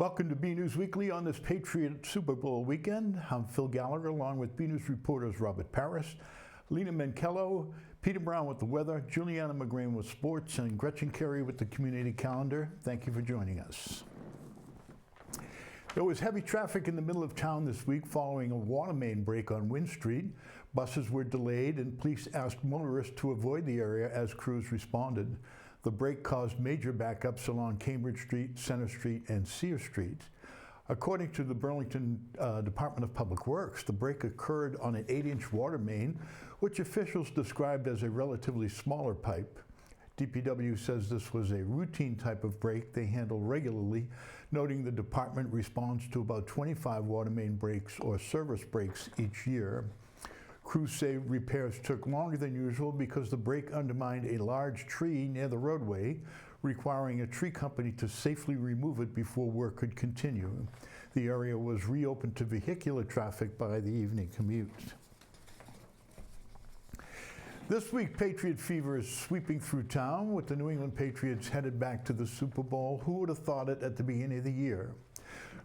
Welcome to BNEWS Weekly on this Patriot Super Bowl weekend. I'm Phil Gallagher along with BNEWS reporters Robert Paris, Lena Menkello, Peter Brown with the weather, Juliana McGrain with sports, and Gretchen Carey with the community calendar. Thank you for joining us. There was heavy traffic in the middle of town this week following a water main break on Winn Street. Buses were delayed and police asked motorists to avoid the area as crews responded. The break caused major backups along Cambridge Street, Center Street, and Sear Street. According to the Burlington Department of Public Works, the break occurred on an 8-inch water main, which officials described as a relatively smaller pipe. DPW says this was a routine type of break they handle regularly, noting the department responds to about 25 water main breaks or service breaks each year. Crews say repairs took longer than usual because the break undermined a large tree near the roadway, requiring a tree company to safely remove it before work could continue. The area was reopened to vehicular traffic by the evening commute. This week, Patriot fever is sweeping through town with the New England Patriots headed back to the Super Bowl. Who would have thought it at the beginning of the year?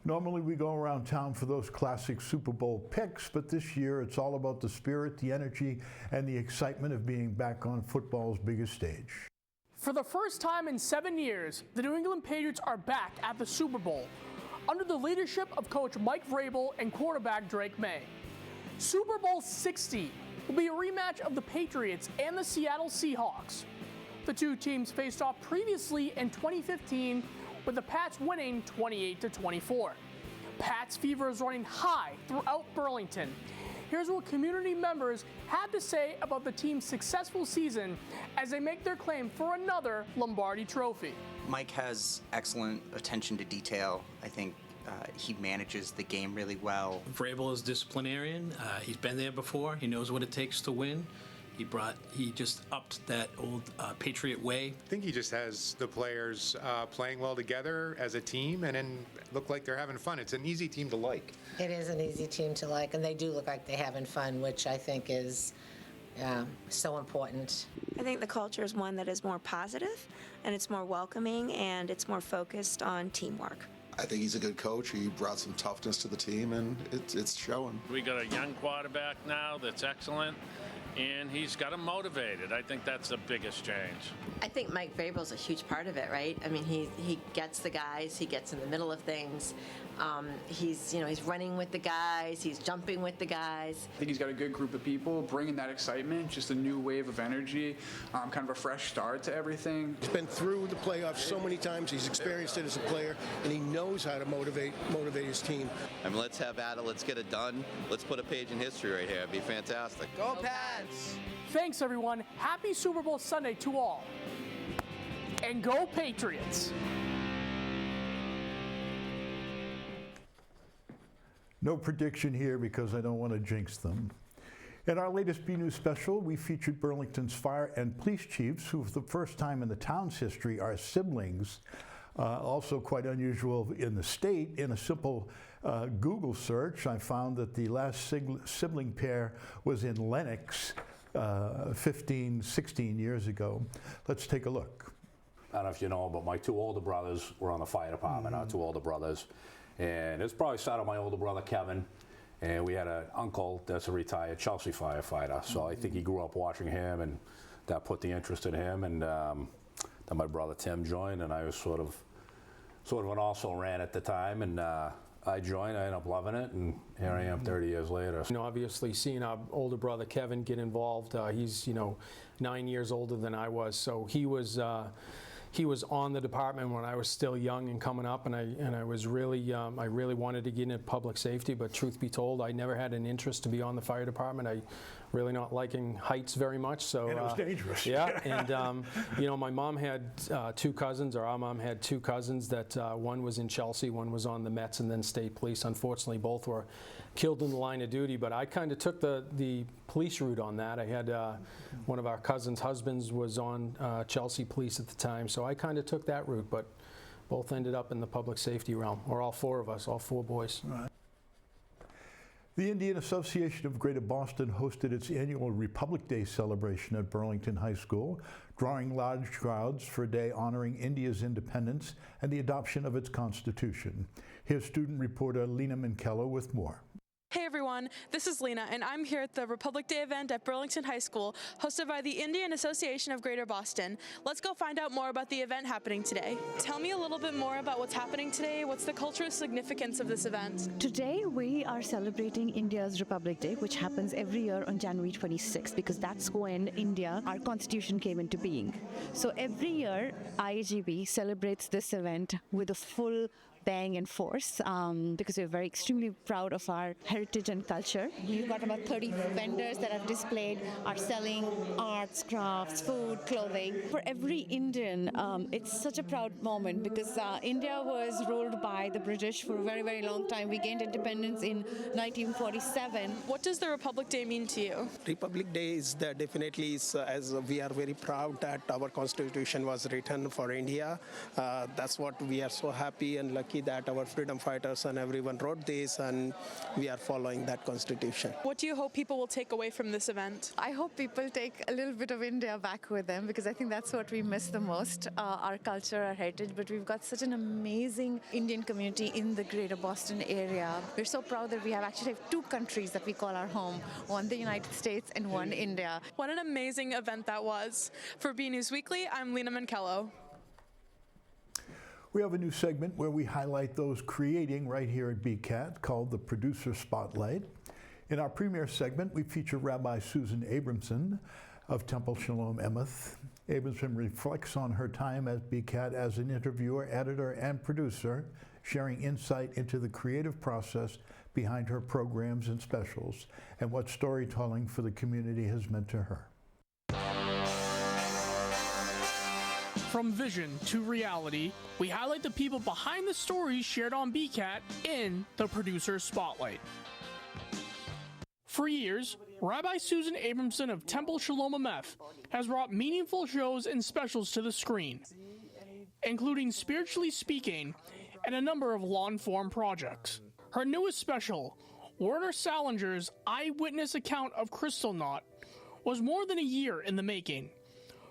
Normally we go around town for those classic Super Bowl picks, but this year it's all about the spirit, the energy, and the excitement of being back on football's biggest stage. For the first time in 7 years, the New England Patriots are back at the Super Bowl under the leadership of coach Mike Vrabel and quarterback Drake May. Super Bowl 60 will be a rematch of the Patriots and the Seattle Seahawks. The two teams faced off previously in 2015, with the Pats winning 28-24. Pats fever is running high throughout Burlington. Here's what community members had to say about the team's successful season as they make their claim for another Lombardi trophy. Mike has excellent attention to detail. I think he manages the game really well. Vrabel is disciplinarian. He's been there before. He knows what it takes to win. He just upped that old Patriot way. I think he just has the players playing well together as a team and then look like they're having fun. It's an easy team to like. It is an easy team to like, and they do look like they're having fun, which I think is so important. I think the culture is one that is more positive, and it's more welcoming, and it's more focused on teamwork. I think he's a good coach. He brought some toughness to the team, and it's showing. We got a young quarterback now that's excellent, and he's got them motivated. I think that's the biggest change. I think Mike Vrabel's a huge part of it, right? I mean, he gets the guys, he gets in the middle of things. He's running with the guys, he's jumping with the guys. I think he's got a good group of people bringing that excitement, just a new wave of energy, kind of a fresh start to everything. He's been through the playoffs so many times. He's experienced it as a player, and he knows how to motivate his team. I mean, let's have at it. Let's get it done. Let's put a page in history right here. It'd be fantastic. Go Pats! Thanks, everyone. Happy Super Bowl Sunday to all. And go Patriots! No prediction here because I don't want to jinx them. In our latest BNews special, we featured Burlington's fire and police chiefs, who for the first time in the town's history are siblings. Also quite unusual in the state. In a simple Google search, I found that the last sibling pair was in Lenox 15, 16 years ago. Let's take a look. I don't know if you know, but my two older brothers were on the fire department, our two older brothers. And it's probably started my older brother, Kevin, and we had an uncle that's a retired Chelsea firefighter. So I think he grew up watching him, and that put the interest in him. And then my brother Tim joined, and I was sort of an also ran at the time. And I joined, I ended up loving it, and here I am 30 years later. You know, obviously seeing our older brother Kevin get involved, he's 9 years older than I was, so he was on the department when I was still young and coming up, and I was really I really wanted to get into public safety, but truth be told, I never had an interest to be on the fire department. I really not liking heights very much, so and it was dangerous. Yeah, and my mom had two cousins, or our mom had two cousins that one was in Chelsea, one was on the Mets and then state police. Unfortunately, both were killed in the line of duty, but I kind of took the police route on that. I had one of our cousins' husbands was on Chelsea police at the time, so I kind of took that route, but both ended up in the public safety realm, or all four of us, all four boys. Right. The Indian Association of Greater Boston hosted its annual Republic Day celebration at Burlington High School, drawing large crowds for a day honoring India's independence and the adoption of its constitution. Here's student reporter Lena Minkello with more. Hey everyone, this is Lena, and I'm here at the Republic Day event at Burlington High School, hosted by the Indian Association of Greater Boston. Let's go find out more about the event happening today. Tell me a little bit more about what's happening today. What's the cultural significance of this event? Today we are celebrating India's Republic Day, which happens every year on January 26th, because that's when India, our constitution, came into being. So every year IAGB celebrates this event with a full bang and force, because we're very extremely proud of our heritage and culture. We've got about 30 vendors that have displayed, are selling arts, crafts, food, clothing. For every Indian, it's such a proud moment because India was ruled by the British for a very, very long time. We gained independence in 1947. What does the Republic Day mean to you? Republic Day is definitely, as we are very proud that our constitution was written for India. That's what we are so happy and lucky that our freedom fighters and everyone wrote this, and we are following that constitution. What do you hope people will take away from this event? I hope people take a little bit of India back with them, because I think that's what we miss the most, our culture, our heritage. But we've got such an amazing Indian community in the greater Boston area. We're so proud that we actually have two countries that we call our home, one the United States and one India. What an amazing event that was. For BNEWS Weekly, I'm Lena Minkello. We have a new segment where we highlight those creating right here at BCAT called the Producer Spotlight. In our premiere segment, we feature Rabbi Susan Abramson of Temple Shalom Emeth. Abramson reflects on her time at BCAT as an interviewer, editor, and producer, sharing insight into the creative process behind her programs and specials and what storytelling for the community has meant to her. From vision to reality, we highlight the people behind the stories shared on BCAT in the Producer Spotlight. For years, Rabbi Susan Abramson of Temple Shalom Emeth has brought meaningful shows and specials to the screen, including Spiritually Speaking and a number of long-form projects. Her newest special, Werner Salinger's eyewitness account of Kristallnacht, was more than a year in the making.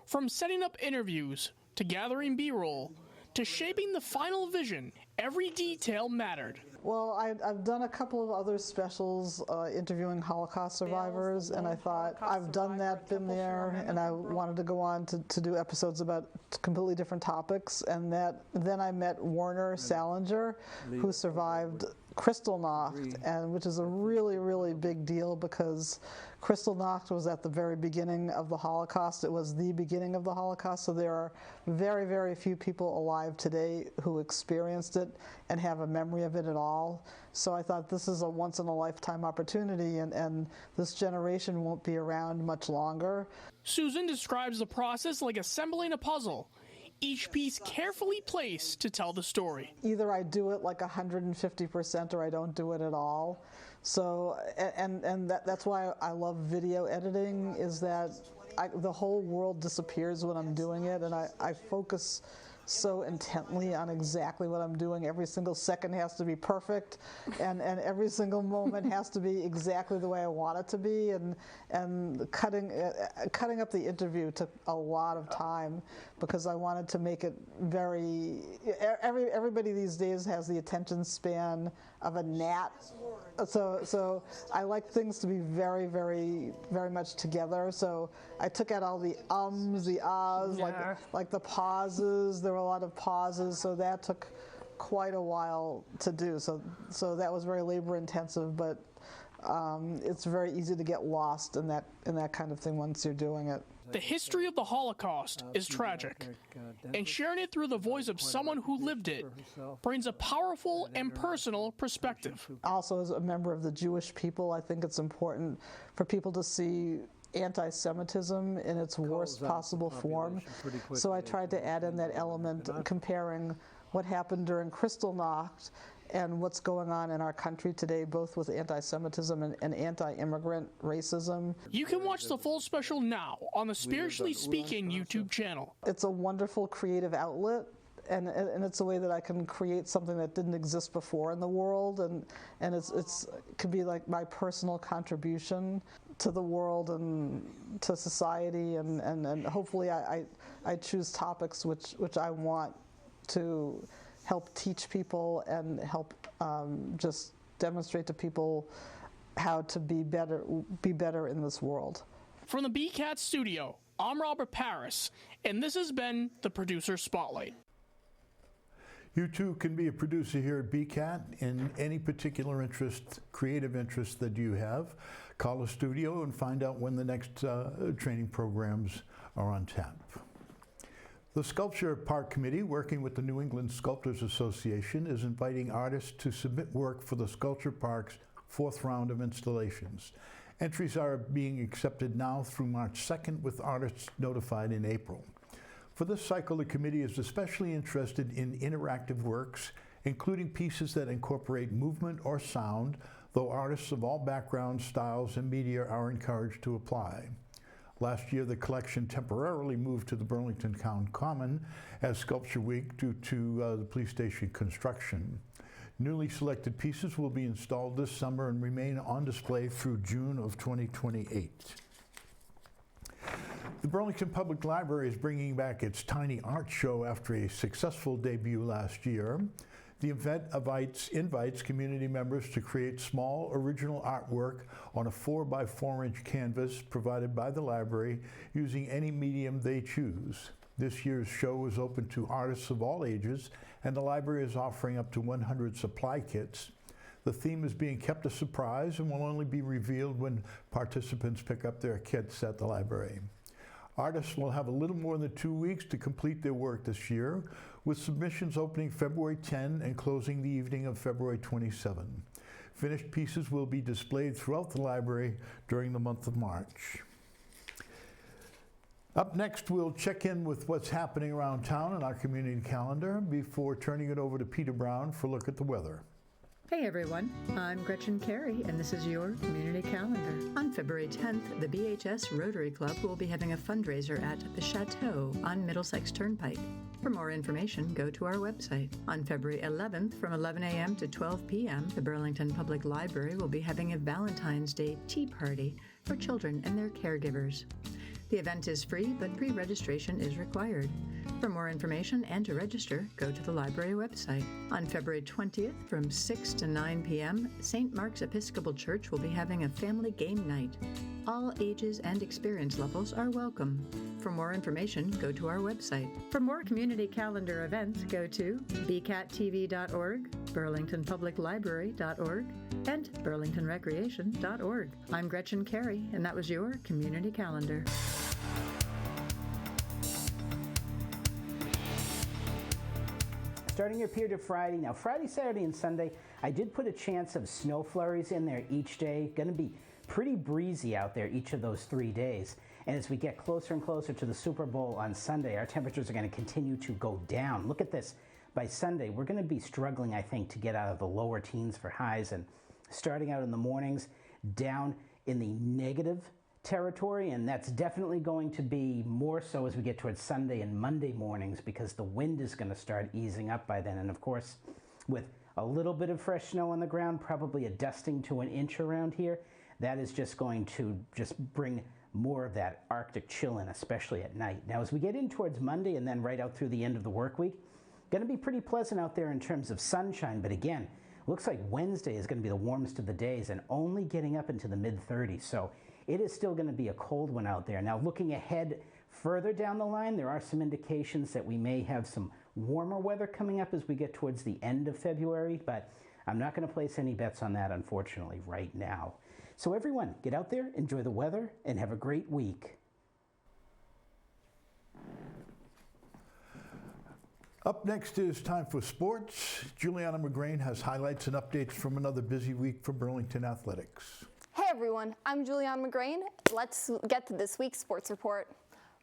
From setting up interviews, to gathering B-roll, to shaping the final vision, every detail mattered. Well, I've done a couple of other specials interviewing Holocaust survivors, and I thought I've done that, been there, and I wanted to go on to do episodes about completely different topics. And then I met Werner Salinger, who survived Kristallnacht, and which is a really, really big deal because Kristallnacht was at the very beginning of the Holocaust. It was the beginning of the Holocaust, so there are very, very few people alive today who experienced it and have a memory of it at all. So I thought this is a once-in-a-lifetime opportunity, and this generation won't be around much longer. Susan describes the process like assembling a puzzle, each piece carefully placed to tell the story. Either I do it like 150% or I don't do it at all. So, and that's why I love video editing, is that the whole world disappears when I'm doing it, and I focus so intently on exactly what I'm doing. Every single second has to be perfect, and every single moment has to be exactly the way I want it to be. And cutting up the interview took a lot of time because I wanted to make it very. Everybody these days has the attention span of a gnat. So I like things to be very, very, very much together. So I took out all the ums, the ahs, like the pauses. There were a lot of pauses, so that took quite a while to do. So that was very labor intensive, but it's very easy to get lost in that kind of thing once you're doing it. The history of the Holocaust is tragic, and sharing it through the voice of someone who lived it brings a powerful and personal perspective. Also, as a member of the Jewish people, I think it's important for people to see anti-Semitism in its worst possible form. So I tried to add in that element, comparing what happened during Kristallnacht and what's going on in our country today, both with anti-Semitism and anti-immigrant racism. You can watch the full special now on the Spiritually Speaking YouTube channel. It's a wonderful creative outlet, and it's a way that I can create something that didn't exist before in the world, and it could be like my personal contribution to the world and to society, and hopefully I choose topics which I want to help teach people and help just demonstrate to people how to be better in this world. From the BCAT studio, I'm Robert Paris, and this has been the Producer Spotlight. You too can be a producer here at BCAT in any particular interest, creative interest that you have. Call the studio and find out when the next training programs are on tap. The Sculpture Park Committee, working with the New England Sculptors Association, is inviting artists to submit work for the Sculpture Park's 4th round of installations. Entries are being accepted now through March 2nd, with artists notified in April. For this cycle, the committee is especially interested in interactive works, including pieces that incorporate movement or sound, though artists of all backgrounds, styles, and media are encouraged to apply. Last year, the collection temporarily moved to the Burlington Town Common as Sculpture Week due to the police station construction. Newly selected pieces will be installed this summer and remain on display through June of 2028. The Burlington Public Library is bringing back its Tiny Art Show after a successful debut last year. The event invites community members to create small original artwork on a 4x4-inch canvas provided by the library using any medium they choose. This year's show is open to artists of all ages, and the library is offering up to 100 supply kits. The theme is being kept a surprise and will only be revealed when participants pick up their kits at the library. Artists will have a little more than 2 weeks to complete their work this year, with submissions opening February 10 and closing the evening of February 27. Finished pieces will be displayed throughout the library during the month of March. Up next, we'll check in with what's happening around town in our community calendar before turning it over to Peter Brown for a look at the weather. Hey everyone, I'm Gretchen Carey, and this is your community calendar. On February 10th, the BHS Rotary Club will be having a fundraiser at the Chateau on Middlesex Turnpike. For more information, go to our website. On February 11th, from 11 a.m. to 12 p.m., the Burlington Public Library will be having a Valentine's Day tea party for children and their caregivers. The event is free, but pre-registration is required. For more information and to register, go to the library website. On February 20th, from 6 to 9 p.m., St. Mark's Episcopal Church will be having a family game night. All ages and experience levels are welcome. For more information, go to our website. For more community calendar events, go to bcattv.org, burlingtonpubliclibrary.org, and burlingtonrecreation.org. I'm Gretchen Carey, and that was your community calendar. Starting your period of Friday. Now, Friday, Saturday, and Sunday, I did put a chance of snow flurries in there each day. Going to be pretty breezy out there each of those 3 days. And as we get closer and closer to the Super Bowl on Sunday, our temperatures are going to continue to go down. Look at this. By Sunday, we're going to be struggling, I think, to get out of the lower teens for highs. And starting out in the mornings, down in the negative territory, and that's definitely going to be more so as we get towards Sunday and Monday mornings, because the wind is going to start easing up by then. And of course, with a little bit of fresh snow on the ground, probably a dusting to an inch around here, that is just going to bring more of that Arctic chill in, especially at night. Now, as we get in towards Monday and then right out through the end of the work week, going to be pretty pleasant out there in terms of sunshine, but again, looks like Wednesday is going to be the warmest of the days and only getting up into the mid-30s. So it is still going to be a cold one out there. Now, looking ahead further down the line, there are some indications that we may have some warmer weather coming up as we get towards the end of February, but I'm not going to place any bets on that, unfortunately, right now. So everyone, get out there, enjoy the weather, and have a great week. Up next is time for sports. Juliana McGrain has highlights and updates from another busy week for Burlington Athletics. Hey everyone, I'm Juliana McGrain. Let's get to this week's sports report.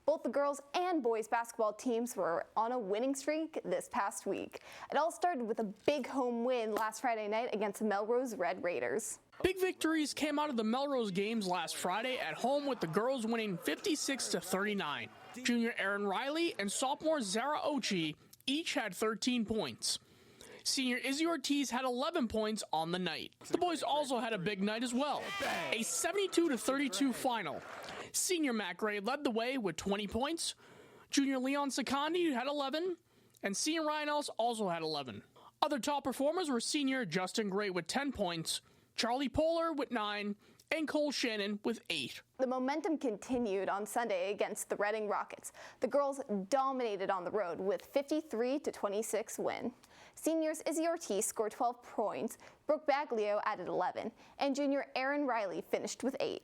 Both the girls and boys basketball teams were on a winning streak this past week. It all started with a big home win last Friday night against the Melrose Red Raiders. Big victories came out of the Melrose games last Friday at home, with the girls winning 56-39. Junior Erin Riley and sophomore Zara Ochi each had 13 points. Senior Izzy Ortiz had 11 points on the night. The boys also had a big night as well, a 72-32 final. Senior Matt Gray led the way with 20 points. Junior Leon Secondi had 11, and senior Ryan Ellis also had 11. Other top performers were senior Justin Gray with 10 points, Charlie Poehler with 9, and Cole Shannon with 8. The momentum continued on Sunday against the Reading Rockets. The girls dominated on the road with 53-26 win. Seniors Izzy Ortiz scored 12 points, Brooke Baglio added 11, and junior Aaron Riley finished with 8.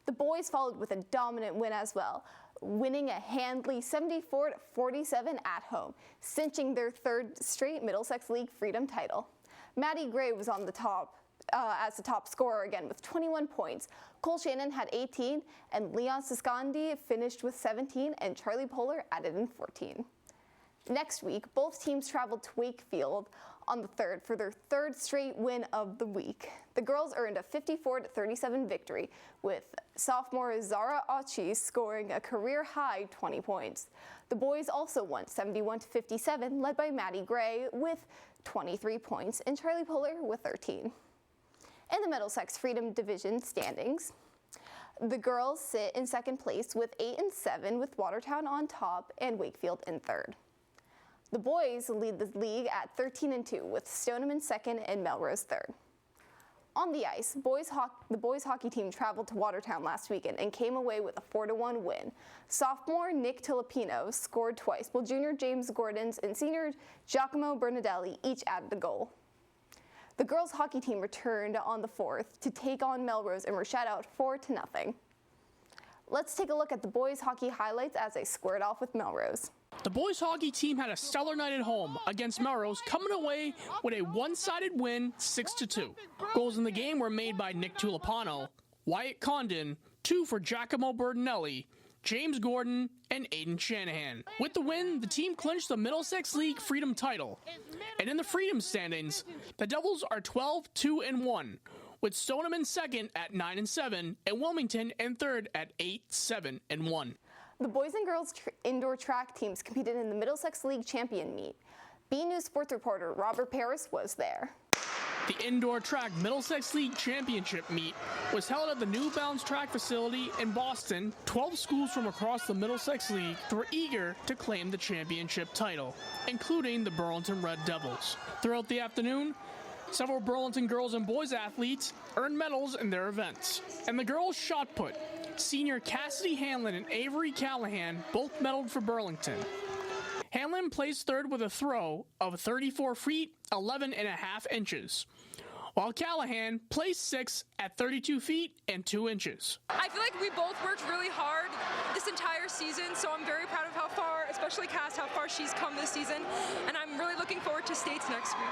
The boys followed with a dominant win as well, winning a handily 74-47 at home, cinching their third straight Middlesex League Freedom title. Maddie Gray was on the top as the top scorer again with 21 points. Cole Shannon had 18, and Leon Siscondi finished with 17, and Charlie Poehler added in 14. Next week, both teams traveled to Wakefield on the 3rd for their third straight win of the week. The girls earned a 54-37 victory, with sophomore Zara Ochi scoring a career-high 20 points. The boys also won 71-57, led by Maddie Gray with 23 points and Charlie Poehler with 13. In the Middlesex Freedom Division standings, the girls sit in second place with 8 and 7, with Watertown on top and Wakefield in third. The boys lead the league at 13 and 2, with Stoneham in second and Melrose third. On the ice, the boys hockey team traveled to Watertown last weekend and came away with a 4-1 win. Sophomore Nick Tilapino scored twice, while junior James Gordons and senior Giacomo Bernadelli each added a goal. The girls hockey team returned on the 4th to take on Melrose and were shut out 4-0. Let's take a look at the boys hockey highlights as they squared off with Melrose. The boys hockey team had a stellar night at home against Melrose, coming away with a one-sided win 6-2. Goals in the game were made by Nick Tulipano, Wyatt Condon, 2 for Giacomo Bertinelli, James Gordon, and Aiden Shanahan. With the win, the team clinched the Middlesex League Freedom title. And in the Freedom standings, the Devils are 12-2-1, with Stoneham in second at 9-7 and Wilmington in third at 8-7-1. The boys and girls indoor track teams competed in the Middlesex League champion meet. BNEWS sports reporter Robert Paris was there. The indoor track Middlesex League Championship meet was held at the New Balance track facility in Boston. 12 schools from across the Middlesex League were eager to claim the championship title, including the Burlington Red Devils. Throughout the afternoon, several Burlington girls and boys athletes earned medals in their events. And the girls' shot put, senior Cassidy Hanlon and Avery Callahan both medaled for Burlington. Hanlon placed third with a throw of 34 feet, 11 and a half inches, while Callahan placed sixth at 32 feet and 2 inches. I feel like we both worked really hard this entire season, so I'm very proud of how far, especially Cass, how far she's come this season, and I'm really looking forward to states next week.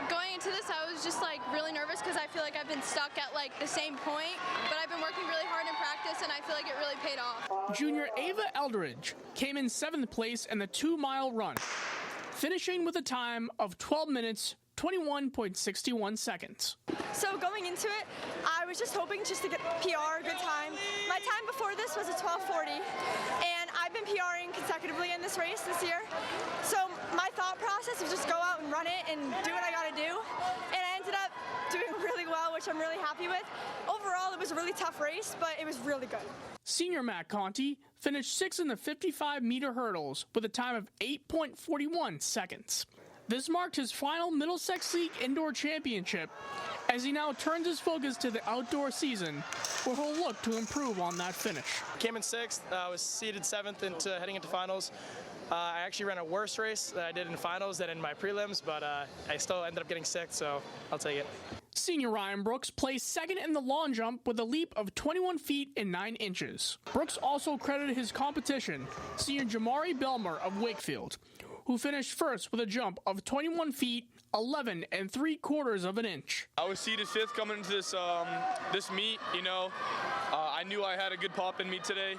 Going into this, I was just really nervous because I feel like I've been stuck at the same point, but I've been working really hard in practice and I feel like it really paid off. Junior Ava Eldridge came in 7th place in the 2-mile run, finishing with a time of 12 minutes, 21.61 seconds. So going into it, I was just hoping just to get PR, a good time. My time before this was a 12:40, and I've been PRing consecutively in this race this year. So my thought process was just go out and run it and do what I got to do. And I ended up doing really well, which I'm really happy with. Overall, it was a really tough race, but it was really good. Senior Matt Conti finished 6th in the 55-meter hurdles with a time of 8.41 seconds. This marked his final Middlesex League Indoor Championship, as he now turns his focus to the outdoor season, where he'll look to improve on that finish. Came in 6th, was seeded 7th heading into finals. I actually ran a worse race than I did in finals than in my prelims, but I still ended up getting 6th, so I'll take it. Senior Ryan Brooks placed 2nd in the long jump with a leap of 21 feet and 9 inches. Brooks also credited his competition, senior Jamari Belmer of Wakefield, who finished 1st with a jump of 21 feet, 11 3/4 of an inch. I was seeded 5th coming into this this meet. I knew I had a good pop in me today.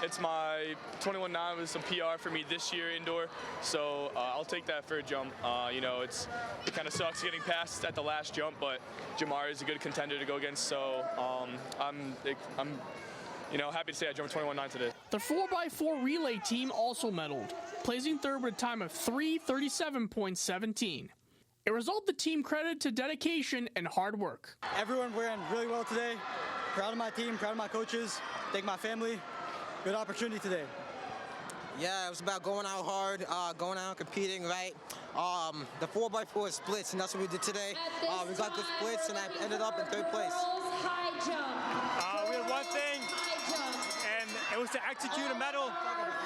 It's my 21.9 was some PR for me this year indoor, so I'll take that for a jump. It kind of sucks getting past at the last jump, but Jamari is a good contender to go against, so I'm happy to say I jumped 21.9 today. The 4x4 relay team also medaled, placing third with a time of 3:37.17. A result the team credited to dedication and hard work. Everyone ran really well today. Proud of my team, proud of my coaches. Thank my family. Good opportunity today. Yeah, it was about going out hard, going out and competing, right? The 4x4 splits, and that's what we did today. We got the splits, and I ended up in third place. We had one thing, and it was to execute a medal.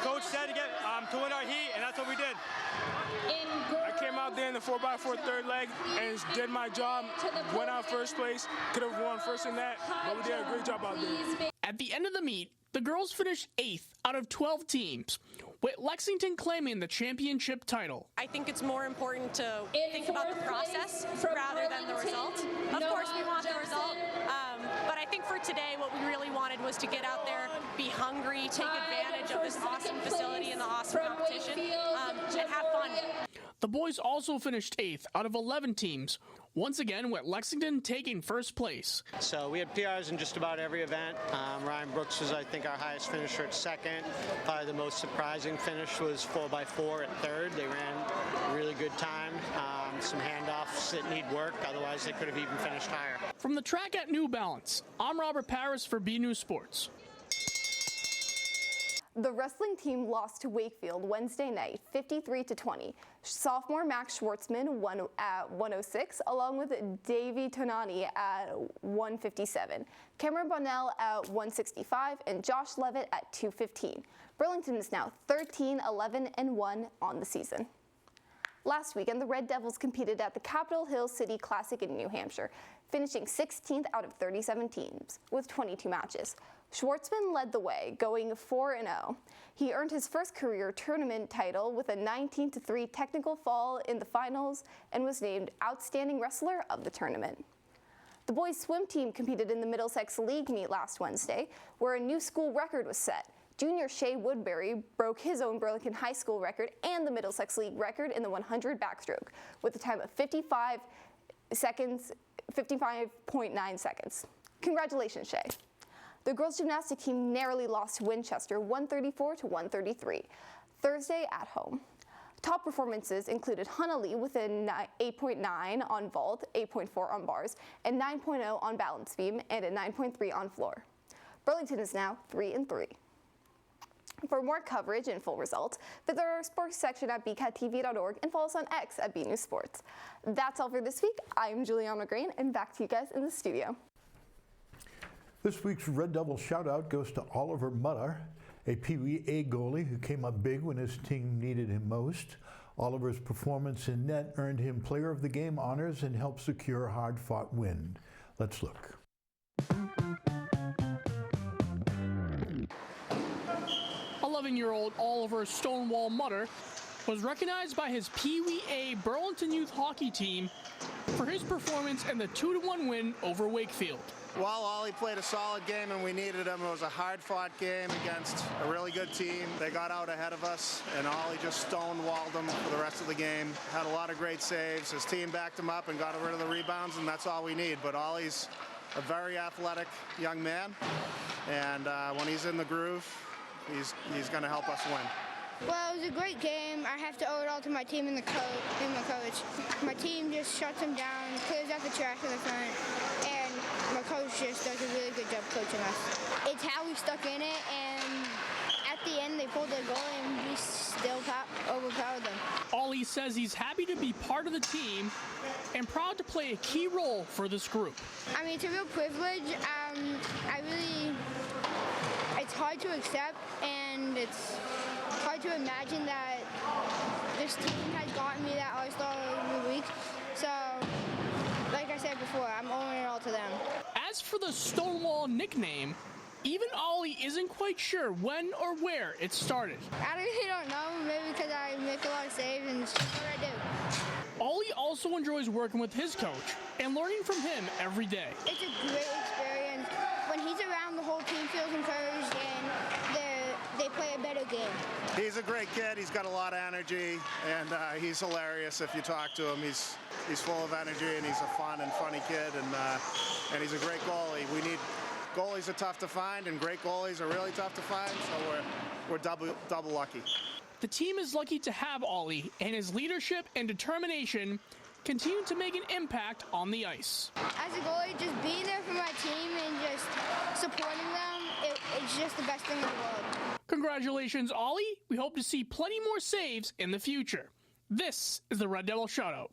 Coach said to win our heat, and that's what we did. I came out there in the 4x4 third leg and did my job, went out first place, could have won first in that, but we did a great job out there. At the end of the meet, the girls finished 8th out of 12 teams, with Lexington claiming the championship title. I think it's more important to think about the process rather than the result. Of course, we want the result, but I think for today, what we really wanted was to get out there, be hungry, take advantage of this awesome facility and the awesome competition, and have fun. The boys also finished 8th out of 11 teams, once again with Lexington taking first place. So we had PRs in just about every event. Ryan Brooks was, I think, our highest finisher at second. Probably the most surprising finish was 4x4 at third. They ran a really good time. Some handoffs that need work, otherwise they could have even finished higher. From the track at New Balance, I'm Robert Paris for BNEWS Sports. The wrestling team lost to Wakefield Wednesday night, 53-20. Sophomore Max Schwartzman won at 106, along with Davey Tonani at 157, Cameron Bonnell at 165, and Josh Levitt at 215. Burlington is now 13-11-1 on the season. Last weekend, the Red Devils competed at the Capitol Hill City Classic in New Hampshire, finishing 16th out of 37 teams with 22 matches. Schwartzman led the way, going 4-0. He earned his first career tournament title with a 19-3 technical fall in the finals and was named Outstanding Wrestler of the tournament. The boys' swim team competed in the Middlesex League meet last Wednesday, where a new school record was set. Junior Shea Woodbury broke his own Burlington High School record and the Middlesex League record in the 100 backstroke with a time of 55.9 seconds. Congratulations, Shea. The girls' gymnastic team narrowly lost to Winchester 134-133 Thursday at home. Top performances included Huntley with an 8.9 on vault, 8.4 on bars, and 9.0 on balance beam, and a 9.3 on floor. Burlington is now 3-3. For more coverage and full results, visit our sports section at bcattv.org and follow us on X at BNews Sports. That's all for this week. I'm Juliana McGrain, and back to you guys in the studio. This week's Red Devil shout-out goes to Oliver Mutter, a Pee Wee A goalie who came up big when his team needed him most. Oliver's performance in net earned him Player of the Game honors and helped secure a hard-fought win. Let's look. 11-year-old Oliver Stonewall Mutter was recognized by his Pee Wee A Burlington Youth Hockey team for his performance in the 2-1 win over Wakefield. Well, Ollie played a solid game and we needed him. It was a hard-fought game against a really good team. They got out ahead of us, and Ollie just stonewalled them for the rest of the game. Had a lot of great saves. His team backed him up and got rid of the rebounds, and that's all we need. But Ollie's a very athletic young man, and when he's in the groove, he's going to help us win. Well, it was a great game. I have to owe it all to my team and my coach. My team just shuts them down, clears out the trash in the front, and my coach just does a really good job coaching us. It's how we stuck in it, and at the end they pulled the goal, and we still overpowered them. Ollie says he's happy to be part of the team and proud to play a key role for this group. I mean, it's a real privilege. It's hard to accept, and it's hard to imagine that this team has gotten me that All-Star of the Week. So, like I said before, I'm owing it all to them. As for the Stonewall nickname, even Ollie isn't quite sure when or where it started. I really don't know, maybe because I make a lot of saves and that's what I do. Ollie also enjoys working with his coach and learning from him every day. It's a great experience. When he's around, the whole team feels encouraged and they play a better game. He's a great kid. He's got a lot of energy, and he's hilarious if you talk to him. He's full of energy, and he's a fun and funny kid, and he's a great goalie. We need goalies are tough to find, and great goalies are really tough to find, so we're double lucky. The team is lucky to have Ollie, and his leadership and determination continue to make an impact on the ice. As a goalie, just being there for my team and just supporting them, it's just the best thing in the world. Congratulations, Ollie. We hope to see plenty more saves in the future. This is the Red Devil Shoutout.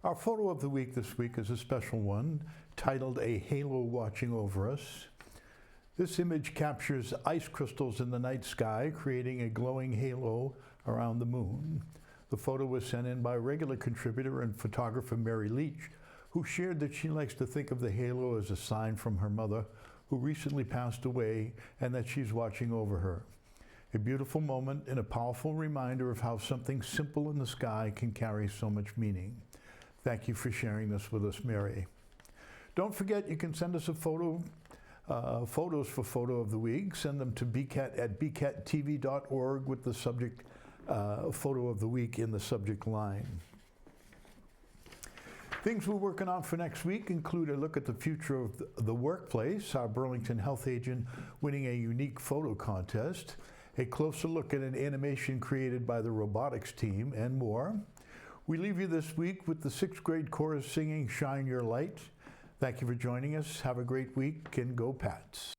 Our photo of the week this week is a special one titled "A Halo Watching Over Us." This image captures ice crystals in the night sky, creating a glowing halo around the moon. The photo was sent in by regular contributor and photographer Mary Leach, who shared that she likes to think of the halo as a sign from her mother, who recently passed away, and that she's watching over her. A beautiful moment and a powerful reminder of how something simple in the sky can carry so much meaning. Thank you for sharing this with us, Mary. Don't forget, you can send us a photos for Photo of the Week. Send them to bcattv.org with the subject Photo of the Week in the subject line. Things we're working on for next week include a look at the future of the workplace, our Burlington health agent winning a unique photo contest, a closer look at an animation created by the robotics team, and more. We leave you this week with the 6th grade chorus singing "Shine Your Light." Thank you for joining us. Have a great week, and go Pats.